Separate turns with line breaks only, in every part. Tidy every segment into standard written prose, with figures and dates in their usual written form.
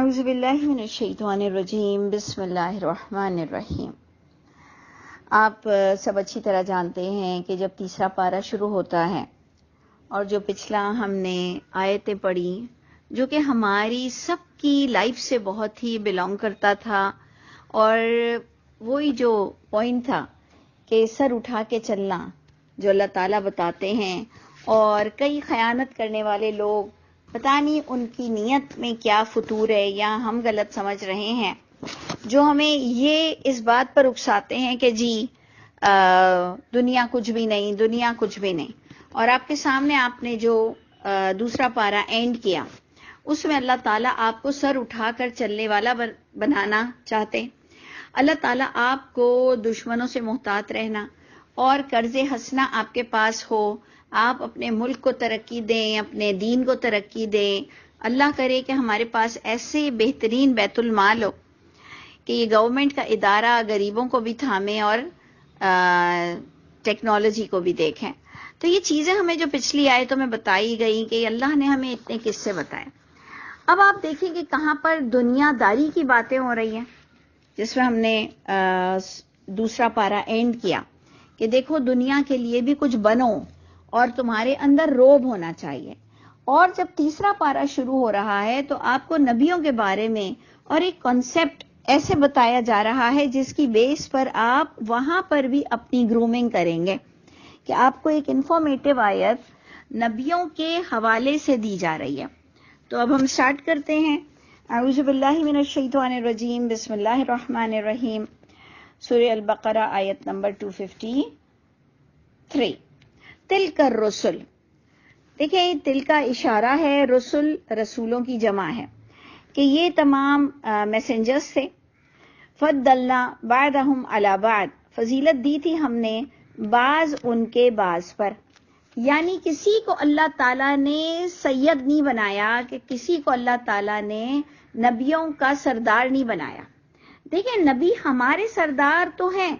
اعوذ باللہ من الشیطان الرجیم بسم اللہ الرحمن الرحیم۔ آپ سب اچھی طرح جانتے ہیں کہ جب تیسرا پارہ شروع ہوتا ہے اور جو پچھلا ہم نے آیتیں پڑھی جو کہ ہماری سب کی لائف سے بہت ہی بلانگ کرتا تھا، اور وہی جو پوائنٹ تھا کہ سر اٹھا کے چلنا جو اللہ تعالیٰ بتاتے ہیں، اور کئی خیانت کرنے والے لوگ پتہ نہیں ان کی نیت میں کیا فطور ہے یا ہم غلط سمجھ رہے ہیں، جو ہمیں یہ اس بات پر اکساتے ہیں کہ جی دنیا کچھ بھی نہیں، دنیا کچھ بھی نہیں۔ اور آپ کے سامنے آپ نے جو دوسرا پارہ اینڈ کیا، اس میں اللہ تعالیٰ آپ کو سر اٹھا کر چلنے والا بنانا چاہتے۔ اللہ تعالیٰ آپ کو دشمنوں سے محتاط رہنا اور قرض حسنہ آپ کے پاس ہو، آپ اپنے ملک کو ترقی دیں، اپنے دین کو ترقی دیں۔ اللہ کرے کہ ہمارے پاس ایسے بہترین بیت المال ہو کہ یہ گورنمنٹ کا ادارہ غریبوں کو بھی تھامے اور ٹیکنالوجی کو بھی دیکھیں۔ تو یہ چیزیں ہمیں جو پچھلی آیتوں میں بتائی گئی کہ اللہ نے ہمیں اتنے قصے بتائے۔ اب آپ دیکھیں کہ کہاں پر دنیا داری کی باتیں ہو رہی ہیں، جس میں ہم نے دوسرا پارہ اینڈ کیا کہ دیکھو دنیا کے لیے بھی کچھ بنو اور تمہارے اندر روب ہونا چاہیے۔ اور جب تیسرا پارہ شروع ہو رہا ہے تو آپ کو نبیوں کے بارے میں اور ایک کانسیپٹ ایسے بتایا جا رہا ہے جس کی بیس پر آپ وہاں پر بھی اپنی گرومنگ کریں گے، کہ آپ کو ایک انفارمیٹیو آیت نبیوں کے حوالے سے دی جا رہی ہے۔ تو اب ہم سٹارٹ کرتے ہیں۔ اعوذ باللہ من الشیطان الرجیم بسم اللہ الرحمن الرحیم، سورہ البقرہ آیت نمبر 253۔ تلک الرسل، دیکھیں تل کا اشارہ ہے، رسل رسولوں کی جمع ہے، کہ یہ تمام میسنجرز تھے۔ فضلنا بعضهم علی بعض، فضیلت دی تھی ہم نے بعض ان کے بعض پر، یعنی کسی کو اللہ تعالیٰ نے سید نہیں بنایا، کہ کسی کو اللہ تعالیٰ نے نبیوں کا سردار نہیں بنایا۔ دیکھیں نبی ہمارے سردار تو ہیں،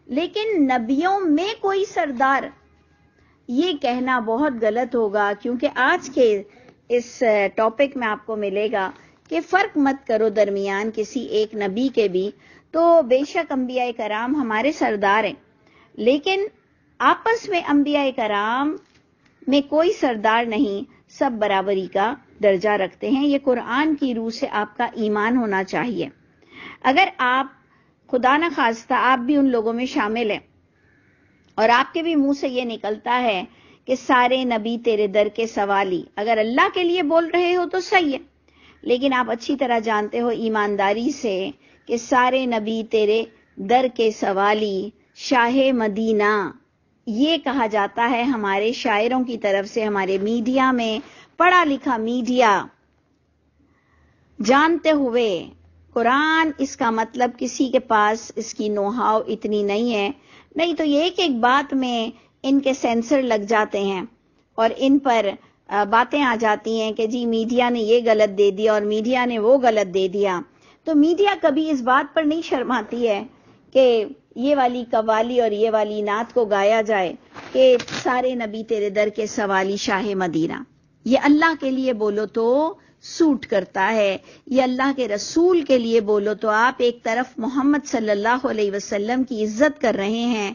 لیکن نبیوں میں کوئی سردار، یہ کہنا بہت غلط ہوگا، کیونکہ آج کے اس ٹاپک میں آپ کو ملے گا کہ فرق مت کرو درمیان کسی ایک نبی کے بھی۔ تو بے شک انبیاء کرام ہمارے سردار ہیں، لیکن آپس میں انبیاء کرام میں کوئی سردار نہیں، سب برابری کا درجہ رکھتے ہیں۔ یہ قرآن کی روح سے آپ کا ایمان ہونا چاہیے۔ اگر آپ خدا نخواستہ آپ بھی ان لوگوں میں شامل ہیں اور آپ کے بھی منہ سے یہ نکلتا ہے کہ سارے نبی تیرے در کے سوالی، اگر اللہ کے لیے بول رہے ہو تو صحیح ہے، لیکن آپ اچھی طرح جانتے ہو ایمانداری سے کہ سارے نبی تیرے در کے سوالی، شاہ مدینہ، یہ کہا جاتا ہے ہمارے شاعروں کی طرف سے، ہمارے میڈیا میں، پڑھا لکھا میڈیا جانتے ہوئے قرآن اس کا مطلب کسی کے پاس اس کی نو ہاؤ اتنی نہیں ہے، نہیں تو یہ ایک ایک بات میں ان کے سینسر لگ جاتے ہیں اور ان پر باتیں آ جاتی ہیں کہ جی میڈیا نے یہ غلط دے دیا اور میڈیا نے وہ غلط دے دیا۔ تو میڈیا کبھی اس بات پر نہیں شرماتی ہے کہ یہ والی قوالی اور یہ والی نعت کو گایا جائے کہ سارے نبی تیرے در کے سوالی شاہ مدینہ۔ یہ اللہ کے لیے بولو تو سوٹ کرتا ہے، یہ اللہ کے رسول کے لیے بولو تو آپ ایک طرف محمد صلی اللہ علیہ وسلم کی عزت کر رہے ہیں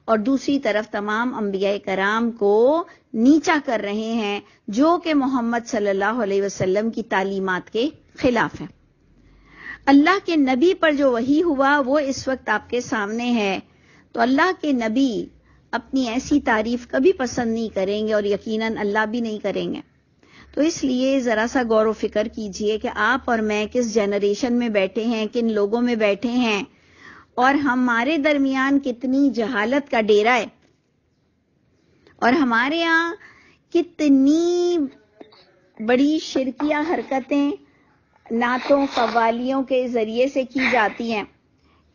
اور دوسری طرف تمام انبیاء کرام کو نیچا کر رہے ہیں، جو کہ محمد صلی اللہ علیہ وسلم کی تعلیمات کے خلاف ہے۔ اللہ کے نبی پر جو وحی ہوا وہ اس وقت آپ کے سامنے ہے، تو اللہ کے نبی اپنی ایسی تعریف کبھی پسند نہیں کریں گے اور یقیناً اللہ بھی نہیں کریں گے۔ تو اس لیے ذرا سا غور و فکر کیجئے کہ آپ اور میں کس جنریشن میں بیٹھے ہیں، کن لوگوں میں بیٹھے ہیں، اور ہمارے درمیان کتنی جہالت کا ڈیرا ہے، اور ہمارے ہاں کتنی بڑی شرکیہ حرکتیں نعتوں قوالیوں کے ذریعے سے کی جاتی ہیں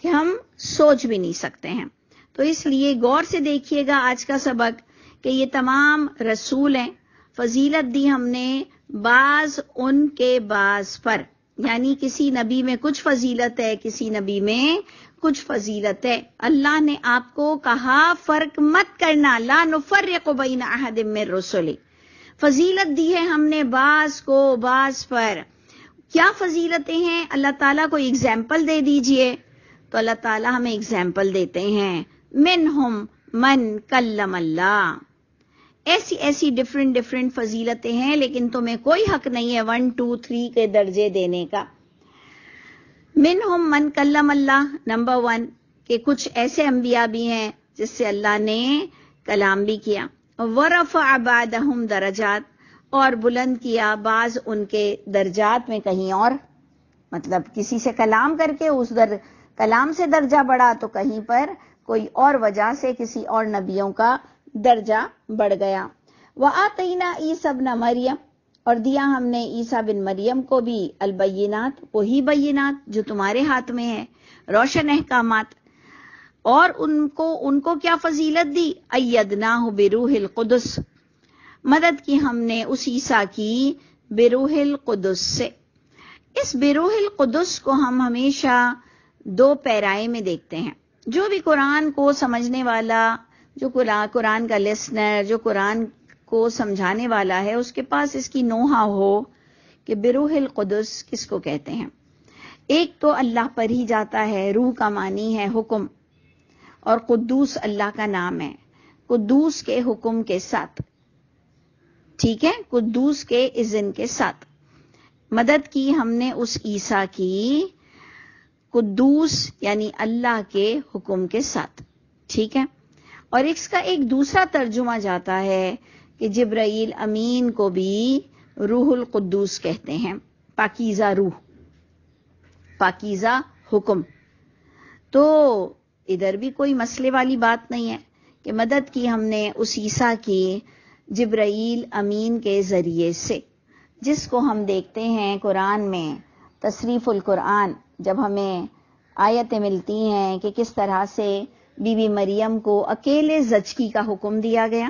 کہ ہم سوچ بھی نہیں سکتے ہیں۔ تو اس لیے غور سے دیکھیے گا آج کا سبق کہ یہ تمام رسول ہیں، فضیلت دی ہم نے بعض ان کے بعض پر، یعنی کسی نبی میں کچھ فضیلت ہے، کسی نبی میں کچھ فضیلت ہے۔ اللہ نے آپ کو کہا فرق مت کرنا، لا نفرق بین احد من رسل، فضیلت دی ہے ہم نے بعض کو بعض پر، کیا فضیلتیں ہیں؟ اللہ تعالیٰ کو ایگزامپل دے دیجئے. تو اللہ تعالیٰ ہمیں ایگزامپل دیتے ہیں. منہم من کلم اللہ. ایسی ڈفرنٹ فضیلتیں ہیں، لیکن تمہیں کوئی حق نہیں ہے 1 2 3 کے درجے دینے کا. منہم من کلم اللہ، نمبر 1 کہ کچھ ایسے انبیاء بھی ہیں جس سے اللہ نے کلام بھی کیا. ورفع بعضهم درجات، اور بلند کیا بعض ان کے درجات میں کہیں اور، مطلب کسی سے کلام کر کے اس کلام سے درجہ بڑھا، تو کہیں پر کوئی اور وجہ سے کسی اور نبیوں کا درجہ بڑھ گیا. وآتینا عیسی ابن مریم، اور دیا ہم نے عیسیٰ بن مریم کو بھی البینات، وہی بینات جو تمہارے ہاتھ میں ہے، روشن احکامات. اور ان کو کیا فضیلت دی؟ ایدناہ بروح القدس، مدد کی ہم نے اس عیسیٰ کی بروح القدس سے. اس بروح القدس کو ہم ہمیشہ 2 پیرائے میں دیکھتے ہیں. جو بھی قرآن کو سمجھنے والا، جو قرآن کا لسنر، جو قرآن کو سمجھانے والا ہے، اس کے پاس اس کی نوحہ ہو کہ بروح القدس کس کو کہتے ہیں. ایک تو اللہ پر ہی جاتا ہے، روح کا معنی ہے حکم، اور قدوس اللہ کا نام ہے، قدوس کے حکم کے ساتھ، ٹھیک ہے، قدوس کے اذن کے ساتھ. مدد کی ہم نے اس عیسیٰ کی قدوس یعنی اللہ کے حکم کے ساتھ، ٹھیک ہے. اور اس کا ایک دوسرا ترجمہ جاتا ہے کہ جبرائیل امین کو بھی روح القدوس کہتے ہیں، پاکیزہ روح، پاکیزہ حکم. تو ادھر بھی کوئی مسئلے والی بات نہیں ہے کہ مدد کی ہم نے اس عیسیٰ کی جبرائیل امین کے ذریعے سے، جس کو ہم دیکھتے ہیں قرآن میں تصریف القرآن، جب ہمیں آیتیں ملتی ہیں کہ کس طرح سے بی بی مریم کو اکیلے زچگی کا حکم دیا گیا،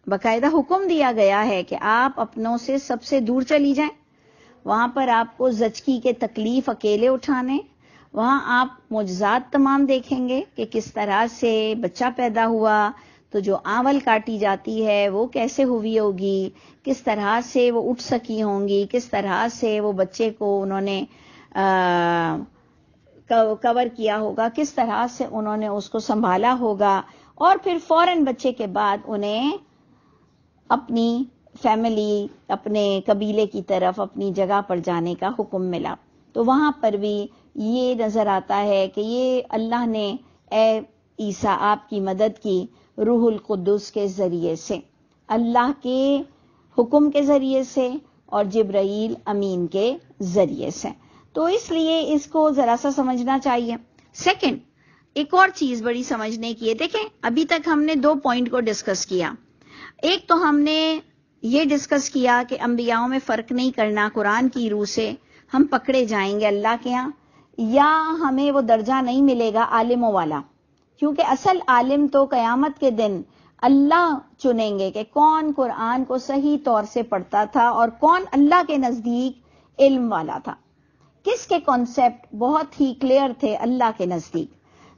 باقاعدہ حکم دیا گیا ہے کہ آپ اپنوں سے سب سے دور چلی جائیں، وہاں پر آپ کو زچگی کے تکلیف اکیلے اٹھانے، وہاں آپ معجزات تمام دیکھیں گے کہ کس طرح سے بچہ پیدا ہوا تو جو آنول کاٹی جاتی ہے وہ کیسے ہوئی ہوگی، کس طرح سے وہ اٹھ سکی ہوں گی، کس طرح سے وہ بچے کو انہوں نے کور کیا ہوگا، کس طرح سے انہوں نے اس کو سنبھالا ہوگا، اور پھر فوراً بچے کے بعد انہیں اپنی فیملی، اپنے قبیلے کی طرف، اپنی جگہ پر جانے کا حکم ملا. تو وہاں پر بھی یہ نظر آتا ہے کہ یہ اللہ نے اے عیسیٰ آپ کی مدد کی روح القدس کے ذریعے سے، اللہ کے حکم کے ذریعے سے اور جبرائیل امین کے ذریعے سے. تو اس لیے اس کو ذرا سا سمجھنا چاہیے. سیکنڈ، ایک اور چیز بڑی سمجھنے کی ہے. دیکھیں ابھی تک ہم نے 2 پوائنٹ کو ڈسکس کیا. ایک تو ہم نے یہ ڈسکس کیا کہ انبیاؤں میں فرق نہیں کرنا، قرآن کی روح سے ہم پکڑے جائیں گے اللہ کے ہاں، یا ہمیں وہ درجہ نہیں ملے گا عالموں والا، کیونکہ اصل عالم تو قیامت کے دن اللہ چنیں گے کہ کون قرآن کو صحیح طور سے پڑھتا تھا اور کون اللہ کے نزدیک علم والا تھا، کس کے کانسیپٹ بہت ہی کلیئر تھے اللہ کے نزدیک.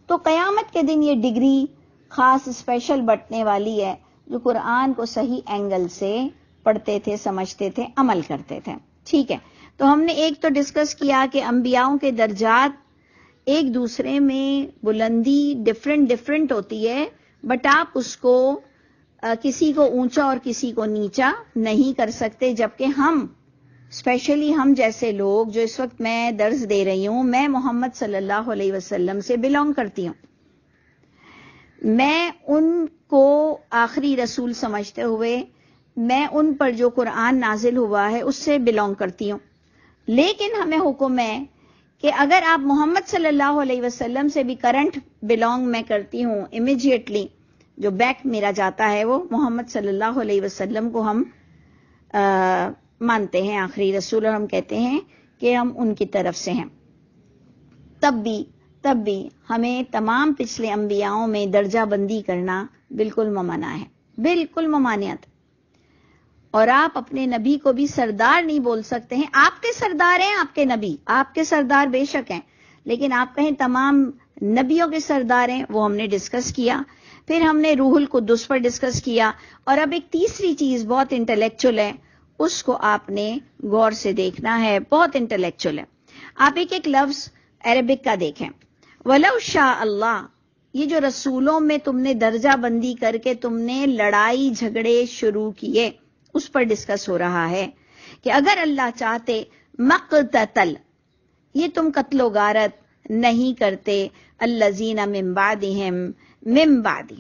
تو قیامت کے دن یہ ڈگری خاص اسپیشل بٹنے والی ہے جو قرآن کو صحیح اینگل سے پڑھتے تھے، سمجھتے تھے، عمل کرتے تھے. ٹھیک ہے، تو ہم نے ایک تو ڈسکس کیا کہ انبیاؤں کے درجات ایک دوسرے میں بلندی ڈفرنٹ ہوتی ہے، بٹ آپ اس کو کسی کو اونچا اور کسی کو نیچا نہیں کر سکتے. جبکہ ہم اسپیشلی ہم جیسے لوگ، جو اس وقت میں درس دے رہی ہوں، میں محمد صلی اللہ علیہ وسلم سے بلانگ کرتی ہوں، میں ان کو آخری رسول سمجھتے ہوئے میں ان پر جو قرآن نازل ہوا ہے اس سے بلانگ کرتی ہوں. لیکن ہمیں حکم ہے کہ اگر آپ محمد صلی اللہ علیہ وسلم سے بھی کرنٹ بلانگ میں کرتی ہوں، امیجیٹلی جو بیک میرا جاتا ہے وہ محمد صلی اللہ علیہ وسلم کو ہم مانتے ہیں آخری رسول، اور ہم کہتے ہیں کہ ہم ان کی طرف سے ہیں. تب بھی ہمیں تمام پچھلے انبیاؤں میں درجہ بندی کرنا بالکل ممانع ہے، بالکل ممانعت. اور آپ اپنے نبی کو بھی سردار نہیں بول سکتے ہیں. آپ کے سردار ہیں آپ کے نبی، آپ کے سردار بے شک ہیں، لیکن آپ کہیں تمام نبیوں کے سردار ہیں، وہ ہم نے ڈسکس کیا. پھر ہم نے روح القدس پر ڈسکس کیا. اور اب ایک تیسری چیز بہت انٹلیکچول ہے، اس کو آپ نے غور سے دیکھنا ہے، بہت انٹلیکچوئل ہے۔ آپ ایک ایک لفظ عربک کا دیکھیں۔ وَلَوْ شَاءَ اللَّهُ، یہ جو رسولوں میں تم نے درجہ بندی کر کے تم نے لڑائی جھگڑے شروع کیے، اس پر ڈسکس ہو رہا ہے کہ اگر اللہ چاہتے مقتتل، یہ تم قتل و غارت نہیں کرتے، الذین من بعدہم من بعد،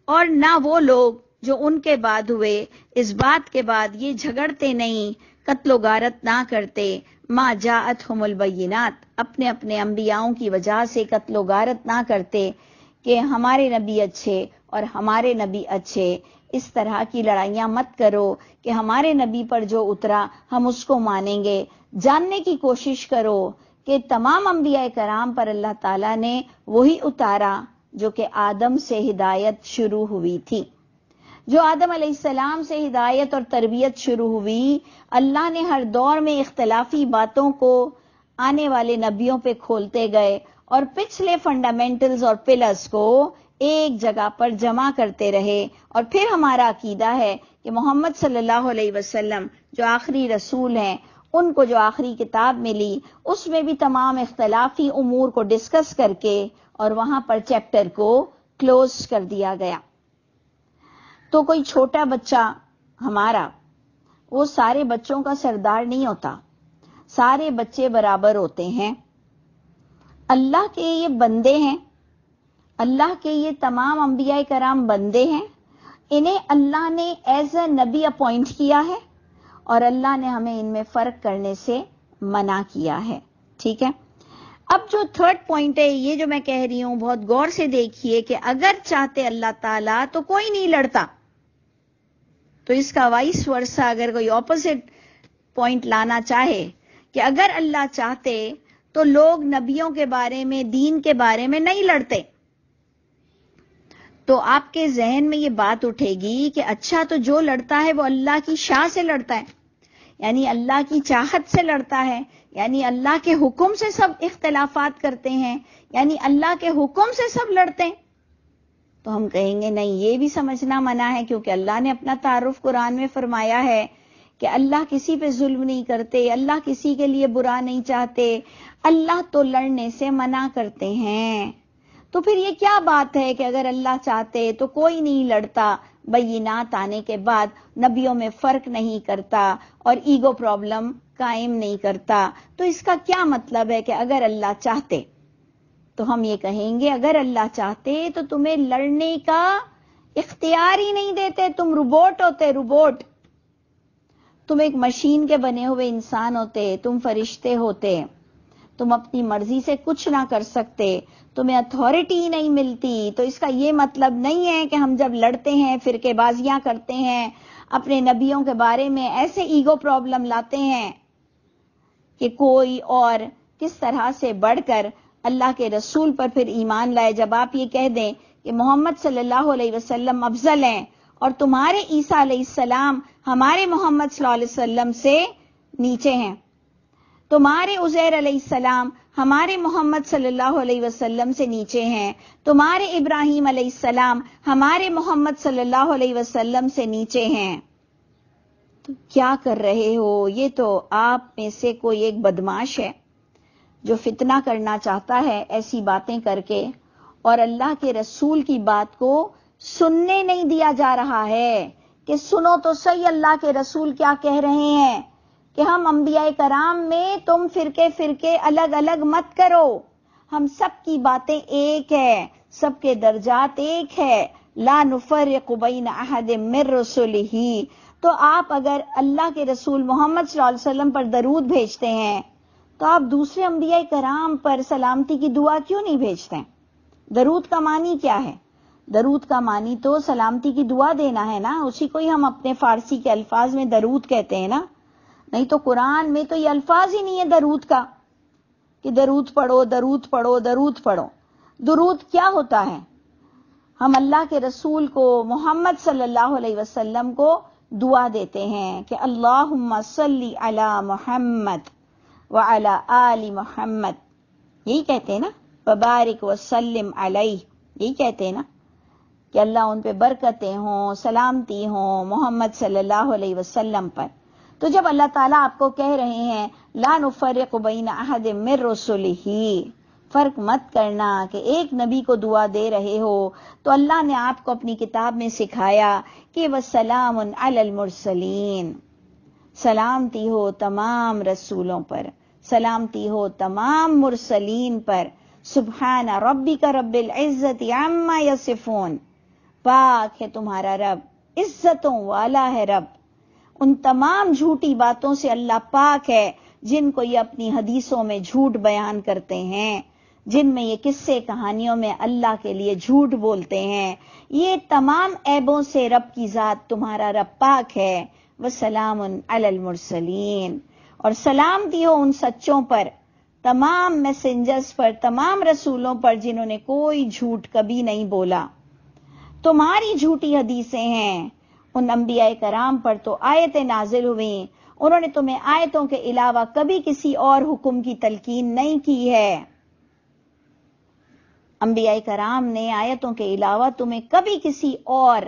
اور نہ وہ لوگ جو ان کے بعد ہوئے، اس بات کے بعد یہ جھگڑتے نہیں، قتل و غارت نہ کرتے، ما جاءتہم البینات، اپنے اپنے انبیاؤں کی وجہ سے قتل و غارت نہ کرتے کہ ہمارے نبی اچھے اور ہمارے نبی اچھے، اس طرح کی لڑائیاں مت کرو کہ ہمارے نبی پر جو اترا ہم اس کو مانیں گے۔ جاننے کی کوشش کرو کہ تمام انبیاء کرام پر اللہ تعالیٰ نے وہی اتارا جو کہ آدم سے ہدایت شروع ہوئی تھی، جو آدم علیہ السلام سے ہدایت اور تربیت شروع ہوئی۔ اللہ نے ہر دور میں اختلافی باتوں کو آنے والے نبیوں پہ کھولتے گئے اور پچھلے فنڈامنٹلز اور پلرز کو ایک جگہ پر جمع کرتے رہے، اور پھر ہمارا عقیدہ ہے کہ محمد صلی اللہ علیہ وسلم جو آخری رسول ہیں، ان کو جو آخری کتاب ملی، اس میں بھی تمام اختلافی امور کو ڈسکس کر کے اور وہاں پر چیپٹر کو کلوز کر دیا گیا۔ تو کوئی چھوٹا بچہ ہمارا، وہ سارے بچوں کا سردار نہیں ہوتا، سارے بچے برابر ہوتے ہیں۔ اللہ کے یہ بندے ہیں، اللہ کے یہ تمام انبیاء کرام بندے ہیں، انہیں اللہ نے ایز اے نبی اپوائنٹ کیا ہے، اور اللہ نے ہمیں ان میں فرق کرنے سے منع کیا ہے۔ ٹھیک ہے، اب جو تھرڈ پوائنٹ ہے، یہ جو میں کہہ رہی ہوں بہت غور سے دیکھیے کہ اگر چاہتے اللہ تعالیٰ تو کوئی نہیں لڑتا، تو اس کا وائس ورثہ اگر کوئی اپوزٹ پوائنٹ لانا چاہے کہ اگر اللہ چاہتے تو لوگ نبیوں کے بارے میں، دین کے بارے میں نہیں لڑتے، تو آپ کے ذہن میں یہ بات اٹھے گی کہ اچھا تو جو لڑتا ہے وہ اللہ کی شاء سے لڑتا ہے، یعنی اللہ کی چاہت سے لڑتا ہے، یعنی اللہ کے حکم سے سب اختلافات کرتے ہیں، یعنی اللہ کے حکم سے سب لڑتے ہیں۔ تو ہم کہیں گے نہیں، یہ بھی سمجھنا منع ہے، کیونکہ اللہ نے اپنا تعارف قرآن میں فرمایا ہے کہ اللہ کسی پہ ظلم نہیں کرتے، اللہ کسی کے لیے برا نہیں چاہتے، اللہ تو لڑنے سے منع کرتے ہیں۔ تو پھر یہ کیا بات ہے کہ اگر اللہ چاہتے تو کوئی نہیں لڑتا، بینات آنے کے بعد نبیوں میں فرق نہیں کرتا اور ایگو پرابلم قائم نہیں کرتا، تو اس کا کیا مطلب ہے کہ اگر اللہ چاہتے؟ تو ہم یہ کہیں گے اگر اللہ چاہتے تو تمہیں لڑنے کا اختیار ہی نہیں دیتے، تم روبوٹ ہوتے، روبوٹ، تم ایک مشین کے بنے ہوئے انسان ہوتے، تم فرشتے ہوتے، تم اپنی مرضی سے کچھ نہ کر سکتے، تمہیں اتھارٹی ہی نہیں ملتی۔ تو اس کا یہ مطلب نہیں ہے کہ ہم جب لڑتے ہیں، فرقے بازیاں کرتے ہیں، اپنے نبیوں کے بارے میں ایسے ایگو پرابلم لاتے ہیں کہ کوئی اور کس طرح سے بڑھ کر اللہ کے رسول پر پھر ایمان لائے۔ جب آپ یہ کہہ دیں کہ محمد صلی اللہ علیہ وسلم افضل ہیں اور تمہارے عیسیٰ علیہ السلام ہمارے محمد صلی اللہ علیہ وسلم سے نیچے ہیں، تمہارے عزیر علیہ السلام ہمارے محمد صلی اللہ علیہ وسلم سے نیچے ہیں، تمہارے ابراہیم علیہ السلام ہمارے محمد صلی اللہ علیہ وسلم سے نیچے ہیں، تو کیا کر رہے ہو؟ یہ تو آپ میں سے کوئی ایک بدماش ہے جو فتنہ کرنا چاہتا ہے ایسی باتیں کر کے، اور اللہ کے رسول کی بات کو سننے نہیں دیا جا رہا ہے کہ سنو تو صحیح اللہ کے رسول کیا کہہ رہے ہیں کہ ہم انبیاء کرام میں تم فرقے الگ الگ مت کرو، ہم سب کی باتیں ایک ہے، سب کے درجات ایک ہے، لا نفرق بین احد من رسلہ۔ تو آپ اگر اللہ کے رسول محمد صلی اللہ علیہ وسلم پر درود بھیجتے ہیں تو آپ دوسرے انبیاء کرام پر سلامتی کی دعا کیوں نہیں بھیجتے ہیں؟ درود کا معنی کیا ہے؟ درود کا معنی تو سلامتی کی دعا دینا ہے نا، اسی کو ہی ہم اپنے فارسی کے الفاظ میں درود کہتے ہیں نا، نہیں تو قرآن میں تو یہ الفاظ ہی نہیں ہے درود کا کہ درود پڑھو درود پڑھو درود پڑھو۔ درود کیا ہوتا ہے؟ ہم اللہ کے رسول کو، محمد صلی اللہ علیہ وسلم کو دعا دیتے ہیں کہ اللہم صلی علی محمد وعلی آل محمد، یہی کہتے ہیں نا، وبارک وسلم علیہ، یہی کہتے ہیں نا کہ اللہ ان پہ برکتیں ہوں، سلامتی ہوں محمد صلی اللہ علیہ وسلم پر۔ تو جب اللہ تعالیٰ آپ کو کہہ رہے ہیں لا نفرق بین احد من رسلہ، فرق مت کرنا کہ ایک نبی کو دعا دے رہے ہو، تو اللہ نے آپ کو اپنی کتاب میں سکھایا کہ وسلام علی المرسلین، سلامتی ہو تمام رسولوں پر، سلامتی ہو تمام مرسلین پر، سبحان ربک رب العزت عما یصفون، پاک ہے تمہارا رب، عزتوں والا ہے رب، ان تمام جھوٹی باتوں سے اللہ پاک ہے جن کو یہ اپنی حدیثوں میں جھوٹ بیان کرتے ہیں، جن میں یہ قصے کہانیوں میں اللہ کے لیے جھوٹ بولتے ہیں، یہ تمام عیبوں سے رب کی ذات تمہارا رب پاک ہے۔ وسلام علی المرسلین، اور سلامتی ہو ان سچوں پر، تمام میسنجرز پر، تمام رسولوں پر جنہوں نے کوئی جھوٹ کبھی نہیں بولا۔ تمہاری جھوٹی حدیثیں ہیں، ان انبیاء کرام پر تو آیتیں نازل ہوئیں، انہوں نے تمہیں آیتوں کے علاوہ کبھی کسی اور حکم کی تلقین نہیں کی ہے۔ انبیاء کرام نے آیتوں کے علاوہ تمہیں کبھی کسی اور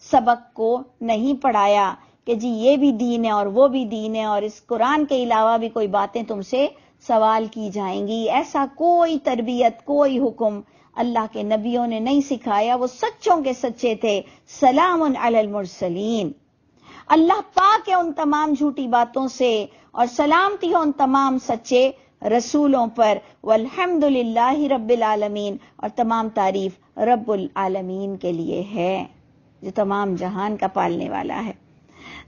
سبق کو نہیں پڑھایا کہ جی یہ بھی دین ہے اور وہ بھی دین ہے اور اس قرآن کے علاوہ بھی کوئی باتیں تم سے سوال کی جائیں گی۔ ایسا کوئی تربیت، کوئی حکم اللہ کے نبیوں نے نہیں سکھایا، وہ سچوں کے سچے تھے۔ سلام علی المرسلین، اللہ پاک ہے ان تمام جھوٹی باتوں سے، اور سلامتی ہو ان تمام سچے رسولوں پر۔ والحمد للہ رب العالمین، اور تمام تعریف رب العالمین کے لیے ہے جو تمام جہان کا پالنے والا ہے۔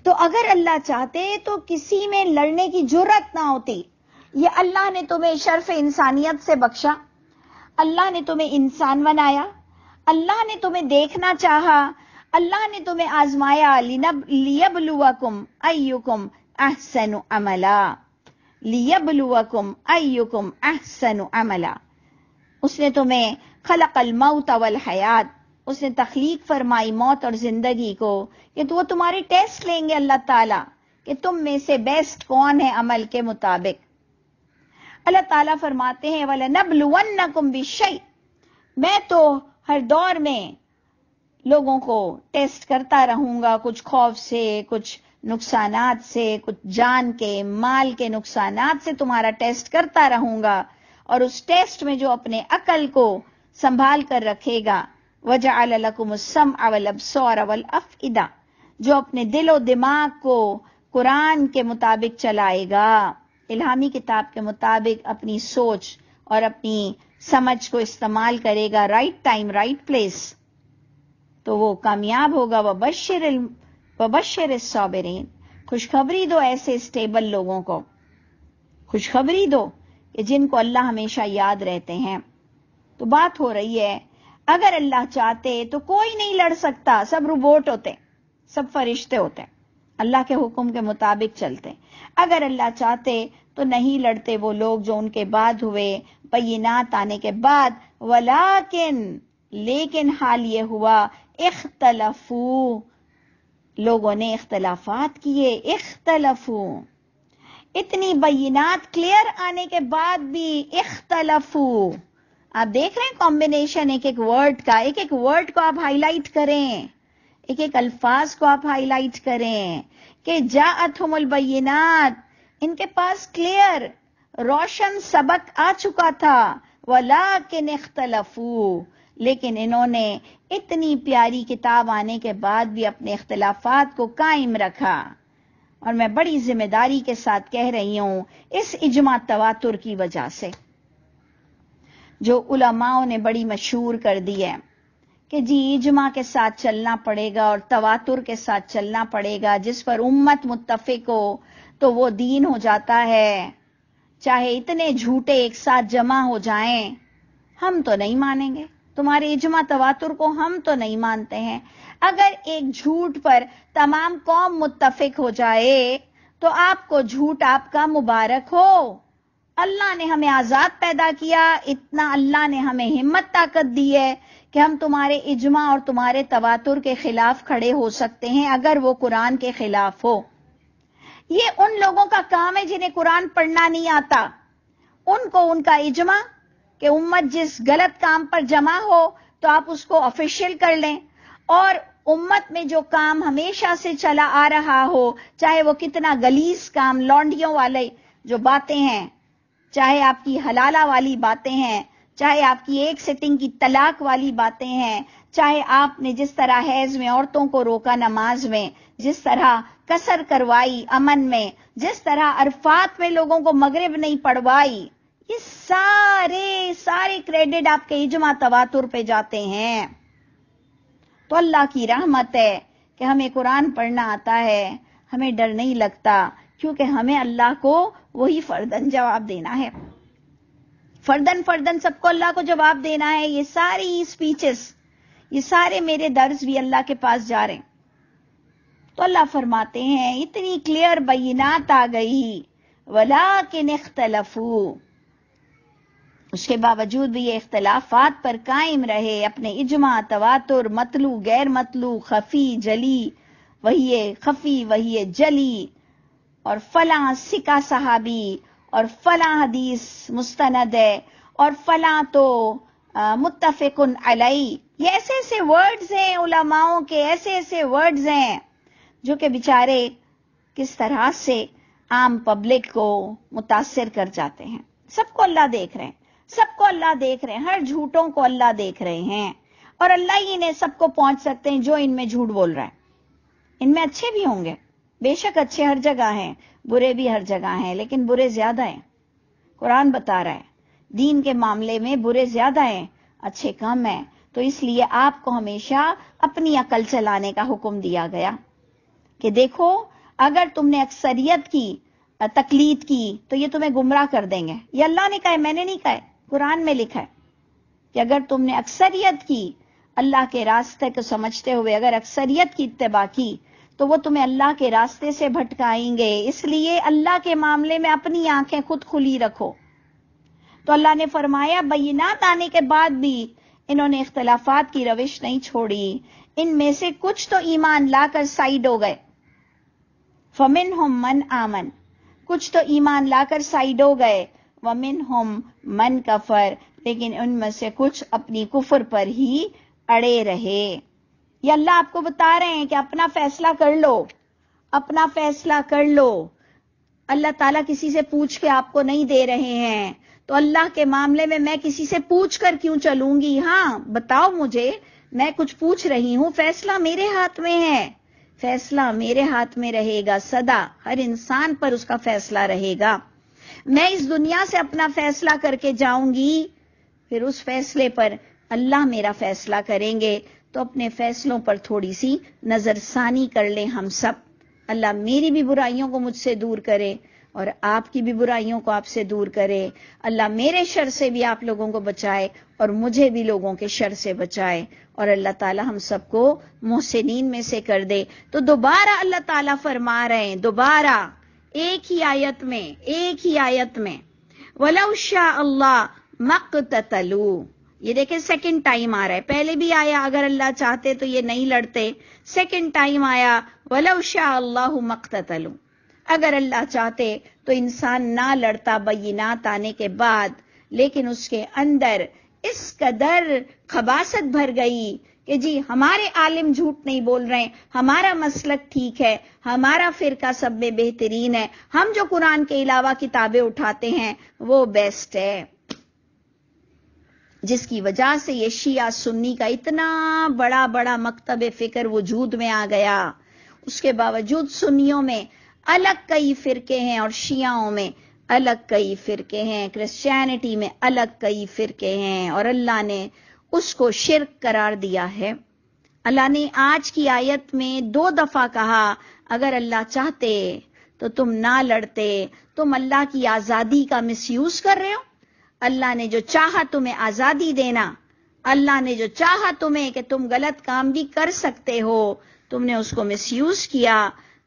تو اگر اللہ چاہتے تو کسی میں لڑنے کی جرأت نہ ہوتی۔ یہ اللہ نے تمہیں شرف انسانیت سے بخشا، اللہ نے تمہیں انسان بنایا، اللہ نے تمہیں دیکھنا چاہا، اللہ نے تمہیں آزمایا، لیبلوکم ایکم احسن عملا، لیبلوکم ایکم احسن عملا۔ اس نے تمہیں خلق الموت والحیات، اس نے تخلیق فرمائی موت اور زندگی کو، کہ وہ تمہارے ٹیسٹ لیں گے اللہ تعالیٰ کہ تم میں سے بیسٹ کون ہے عمل کے مطابق۔ اللہ تعالیٰ فرماتے ہیں وَلَنَبْلُوَنَّكُمْ بِالشَّيْءٍ، میں تو ہر دور میں لوگوں کو ٹیسٹ کرتا رہوں گا، کچھ خوف سے، کچھ نقصانات سے، کچھ جان کے مال کے نقصانات سے تمہارا ٹیسٹ کرتا رہوں گا، اور اس ٹیسٹ میں جو اپنے عقل کو سنبھال کر رکھے گا، وَجَعَلَ لَكُمُ السَّمْعَ وَالْأَبْصَارَ وَالْأَفْئِدَةَ، جو اپنے دل و دماغ کو قرآن کے مطابق چلائے گا، الہامی کتاب کے مطابق اپنی سوچ اور اپنی سمجھ کو استعمال کرے گا، رائٹ ٹائم رائٹ پلیس، تو وہ کامیاب ہوگا۔ وَبَشِّرِ الصَّابِرِينَ، خوشخبری دو ایسے اسٹیبل لوگوں کو، خوشخبری دو کہ جن کو اللہ ہمیشہ یاد رہتے ہیں۔ تو بات ہو رہی ہے اگر اللہ چاہتے تو کوئی نہیں لڑ سکتا، سب روبوٹ ہوتے، سب فرشتے ہوتے، اللہ کے حکم کے مطابق چلتے۔ اگر اللہ چاہتے تو نہیں لڑتے وہ لوگ جو ان کے بعد ہوئے، بینات آنے کے بعد۔ ولیکن، لیکن حال یہ ہوا، اختلفو، لوگوں نے اختلافات کیے، اختلفو، اتنی بینات کلیئر آنے کے بعد بھی اختلفو۔ آپ دیکھ رہے ہیں کمبینیشن ایک ایک ورڈ کا، ایک ایک ورڈ کو آپ ہائی لائٹ کریں، ایک ایک الفاظ کو آپ ہائی لائٹ کریں کہ جاءتہم البینات، ان کے پاس کلیئر روشن سبق آ چکا تھا۔ ولیکن اختلفو، لیکن انہوں نے اتنی پیاری کتاب آنے کے بعد بھی اپنے اختلافات کو قائم رکھا۔ اور میں بڑی ذمہ داری کے ساتھ کہہ رہی ہوں، اس اجماع تواتر کی وجہ سے جو علماء نے بڑی مشہور کر دی ہے کہ جی اجماع کے ساتھ چلنا پڑے گا اور تواتر کے ساتھ چلنا پڑے گا، جس پر امت متفق ہو تو وہ دین ہو جاتا ہے، چاہے اتنے جھوٹے ایک ساتھ جمع ہو جائیں، ہم تو نہیں مانیں گے تمہارے اجماع تواتر کو، ہم تو نہیں مانتے ہیں۔ اگر ایک جھوٹ پر تمام قوم متفق ہو جائے تو آپ کو جھوٹ آپ کا مبارک ہو۔ اللہ نے ہمیں آزاد پیدا کیا، اتنا اللہ نے ہمیں ہمت طاقت دی ہے کہ ہم تمہارے اجماع اور تمہارے تواتر کے خلاف کھڑے ہو سکتے ہیں اگر وہ قرآن کے خلاف ہو۔ یہ ان لوگوں کا کام ہے جنہیں قرآن پڑھنا نہیں آتا، ان کو ان کا اجماع کہ امت جس غلط کام پر جمع ہو تو آپ اس کو آفیشیل کر لیں، اور امت میں جو کام ہمیشہ سے چلا آ رہا ہو، چاہے وہ کتنا غلیظ کام، لونڈیوں والے جو باتیں ہیں، چاہے آپ کی حلالہ والی باتیں ہیں، چاہے آپ کی ایک سٹنگ کی طلاق والی باتیں ہیں، چاہے آپ نے جس طرح حیض میں عورتوں کو روکا نماز میں، جس طرح قصر کروائی امن میں، جس طرح عرفات میں لوگوں کو مغرب نہیں پڑھوائی، یہ سارے کریڈٹ آپ کے اجماع تواتر پہ جاتے ہیں۔ تو اللہ کی رحمت ہے کہ ہمیں قرآن پڑھنا آتا ہے، ہمیں ڈر نہیں لگتا، کیونکہ ہمیں اللہ کو وہی فردن جواب دینا ہے، فردن سب کو اللہ کو جواب دینا ہے۔ یہ ساری سپیچز، یہ سارے میرے درس بھی اللہ کے پاس جا رہے ہیں۔ تو اللہ فرماتے ہیں اتنی کلیئر بینات آ گئی، وَلَٰكِنِ اخْتَلَفُوا، اس کے باوجود بھی یہ اختلافات پر قائم رہے، اپنے اجماع تواتر، مطلوع غیر مطلوع، خفی جلی، وہی خفی وہی جلی، اور فلاں سکہ صحابی، اور فلاں حدیث مستند ہے، اور فلاں تو متفق علیہ، یہ ایسے ورڈز ہیں علماؤں کے، ایسے ورڈز ہیں جو کہ بیچارے کس طرح سے عام پبلک کو متاثر کر جاتے ہیں۔ سب کو اللہ دیکھ رہے ہیں، سب کو اللہ دیکھ رہے ہیں، ہر جھوٹوں کو اللہ دیکھ رہے ہیں، اور اللہ ہی نے سب کو پہنچ سکتے ہیں جو ان میں جھوٹ بول رہا ہے۔ ان میں اچھے بھی ہوں گے، بے شک اچھے ہر جگہ ہیں، برے بھی ہر جگہ ہیں، لیکن برے زیادہ ہیں۔ قرآن بتا رہا ہے دین کے معاملے میں برے زیادہ ہیں، اچھے کم ہیں۔ تو اس لیے آپ کو ہمیشہ اپنی عقل چلانے کا حکم دیا گیا کہ دیکھو اگر تم نے اکثریت کی تقلید کی تو یہ تمہیں گمراہ کر دیں گے۔ یہ اللہ نے کہا ہے، میں نے نہیں کہا ہے، قرآن میں لکھا ہے کہ اگر تم نے اکثریت کی، اللہ کے راستے کو سمجھتے ہوئے اگر اکثریت کی اتباع کی تو وہ تمہیں اللہ کے راستے سے بھٹکائیں گے۔ اس لیے اللہ کے معاملے میں اپنی آنکھیں خود کھلی رکھو۔ تو اللہ نے فرمایا بینات آنے کے بعد بھی انہوں نے اختلافات کی روش نہیں چھوڑی، ان میں سے کچھ تو ایمان لا کر سائیڈ ہو گئے، فَمِنْهُمْ مَنْ آمَنَ، کچھ تو ایمان لا کر سائیڈ ہو گئے، وَمِنْهُمْ مَنْ كَفَرَ، لیکن ان میں سے کچھ اپنی کفر پر ہی اڑے رہے۔ یہ اللہ آپ کو بتا رہے ہیں کہ اپنا فیصلہ کر لو، اپنا فیصلہ کر لو۔ اللہ تعالیٰ کسی سے پوچھ کے آپ کو نہیں دے رہے ہیں، تو اللہ کے معاملے میں میں کسی سے پوچھ کر کیوں چلوں گی؟ ہاں بتاؤ مجھے، میں کچھ پوچھ رہی ہوں، فیصلہ میرے ہاتھ میں ہے، فیصلہ میرے ہاتھ میں رہے گا سدا، ہر انسان پر اس کا فیصلہ رہے گا۔ میں اس دنیا سے اپنا فیصلہ کر کے جاؤں گی، پھر اس فیصلے پر اللہ میرا فیصلہ کریں گے۔ تو اپنے فیصلوں پر تھوڑی سی نظر ثانی کر لیں ہم سب۔ اللہ میری بھی برائیوں کو مجھ سے دور کرے اور آپ کی بھی برائیوں کو آپ سے دور کرے۔ اللہ میرے شر سے بھی آپ لوگوں کو بچائے اور مجھے بھی لوگوں کے شر سے بچائے، اور اللہ تعالی ہم سب کو محسنین میں سے کر دے۔ تو دوبارہ اللہ تعالیٰ فرما رہے ہیں، دوبارہ ایک ہی آیت میں وَلَوْ شَاءَ اللَّهُ مَا اقْتَتَلُوا، یہ دیکھیں سیکنڈ ٹائم آ رہا ہے، پہلے بھی آیا اگر اللہ چاہتے تو یہ نہیں لڑتے، سیکنڈ ٹائم آیا وَلَوْ شَاءَ اللَّهُ مَا اقْتَتَلُوا، اگر اللہ چاہتے تو انسان نہ لڑتا بینات آنے کے بعد، لیکن اس کے اندر اس قدر خباثت بھر گئی کہ جی ہمارے عالم جھوٹ نہیں بول رہے، ہمارا مسلک ٹھیک ہے، ہمارا فرقہ سب میں بہترین ہے، ہم جو قرآن کے علاوہ کتابیں اٹھاتے ہیں وہ بیسٹ ہے، جس کی وجہ سے یہ شیعہ سنی کا اتنا بڑا مکتب فکر وجود میں آ گیا۔ اس کے باوجود سنیوں میں الگ کئی فرقے ہیں اور شیعوں میں الگ کئی فرقے ہیں، کرسچینٹی میں الگ کئی فرقے ہیں، اور اللہ نے اس کو شرک قرار دیا ہے۔ اللہ نے آج کی آیت میں 2 دفعہ کہا اگر اللہ چاہتے تو تم نہ لڑتے، تم اللہ کی آزادی کا مس یوز کر رہے ہو۔ اللہ نے جو چاہا تمہیں آزادی دینا، اللہ نے جو چاہا تمہیں کہ تم غلط کام بھی کر سکتے ہو، تم نے اس کو مس یوز کیا،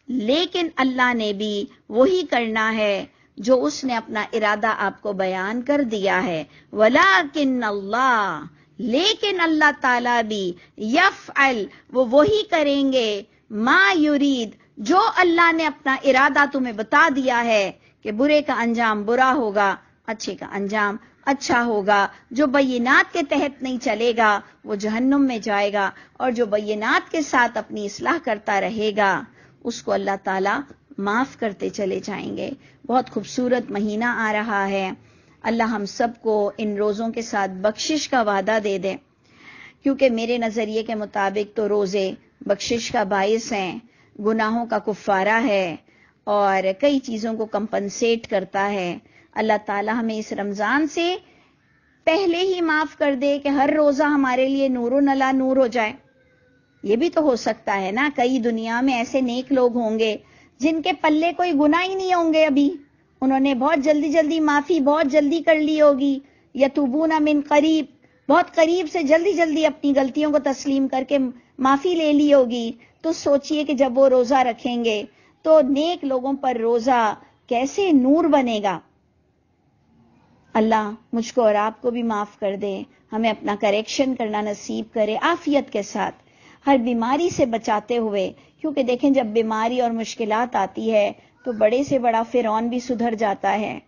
لیکن اللہ نے بھی وہی کرنا ہے جو اس نے اپنا ارادہ آپ کو بیان کر دیا ہے۔ وَلَٰكِنَّ اللَّهَ، لیکن اللہ تعالیٰ بھی یفعل، وہ وہی کریں گے، ما یرید، جو اللہ نے اپنا ارادہ تمہیں بتا دیا ہے کہ برے کا انجام برا ہوگا، اچھے کا انجام اچھا ہوگا. جو بینات کے تحت نہیں چلے گا وہ جہنم میں جائے گا، اور جو بینات کے ساتھ اپنی اصلاح کرتا رہے گا اس کو اللہ تعالیٰ معاف کرتے چلے جائیں گے. بہت خوبصورت مہینہ آ رہا ہے. اللہ ہم سب کو ان روزوں کے ساتھ بخشش کا وعدہ دے دے، کیونکہ میرے نظریے کے مطابق تو روزے بخشش کا باعث ہیں، گناہوں کا کفارہ ہے اور کئی چیزوں کو کمپنسیٹ کرتا ہے. اللہ تعالیٰ ہمیں اس رمضان سے پہلے ہی معاف کر دے کہ ہر روزہ ہمارے لیے نور و نلا نور ہو جائے. یہ بھی تو ہو سکتا ہے نا. کئی دنیا میں ایسے نیک لوگ ہوں گے جن کے پلے کوئی گناہ ہی نہیں ہوں گے، ابھی انہوں نے بہت جلدی معافی بہت جلدی کر لی ہوگی. یتوبون من قریب، بہت قریب سے جلدی اپنی غلطیوں کو تسلیم کر کے معافی لے لی ہوگی. تو سوچئے کہ جب وہ روزہ رکھیں گے تو نیک لوگوں پر روزہ کیسے نور بنے گا. اللہ مجھ کو اور آپ کو بھی معاف کر دے، ہمیں اپنا کریکشن کرنا نصیب کرے عافیت کے ساتھ، ہر بیماری سے بچاتے ہوئے. کیونکہ دیکھیں جب بیماری اور مشکلات آتی ہے تو بڑے سے بڑا فرعون بھی سدھر جاتا ہے.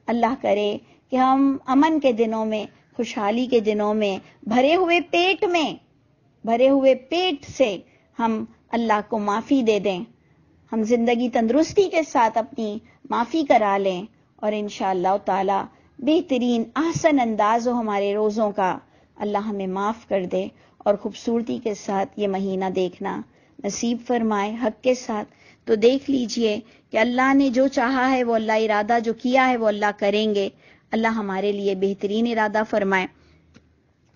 اللہ کرے کہ ہم امن کے دنوں میں، خوشحالی کے دنوں میں، بھرے ہوئے پیٹ سے ہم اللہ کو معافی دے دیں، ہم زندگی تندرستی کے ساتھ اپنی معافی کرا لیں، اور انشاءاللہ تعالی بہترین احسن انداز ہو ہمارے روزوں کا. اللہ ہمیں معاف کر دے اور خوبصورتی کے ساتھ یہ مہینہ دیکھنا نصیب فرمائے حق کے ساتھ. تو دیکھ لیجئے کہ اللہ نے جو چاہا ہے وہ اللہ، ارادہ جو کیا ہے وہ اللہ کریں گے. اللہ ہمارے لیے بہترین ارادہ فرمائے.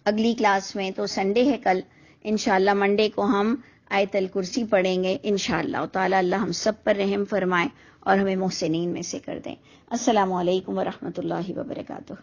اگلی کلاس میں تو سنڈے ہے کل، انشاءاللہ منڈے کو ہم آیت الکرسی پڑھیں گے انشاءاللہ تعالی. اللہ ہم سب پر رحم فرمائے اور ہمیں محسنین میں سے کر دیں. السلام علیکم ورحمۃ اللہ وبرکاتہ.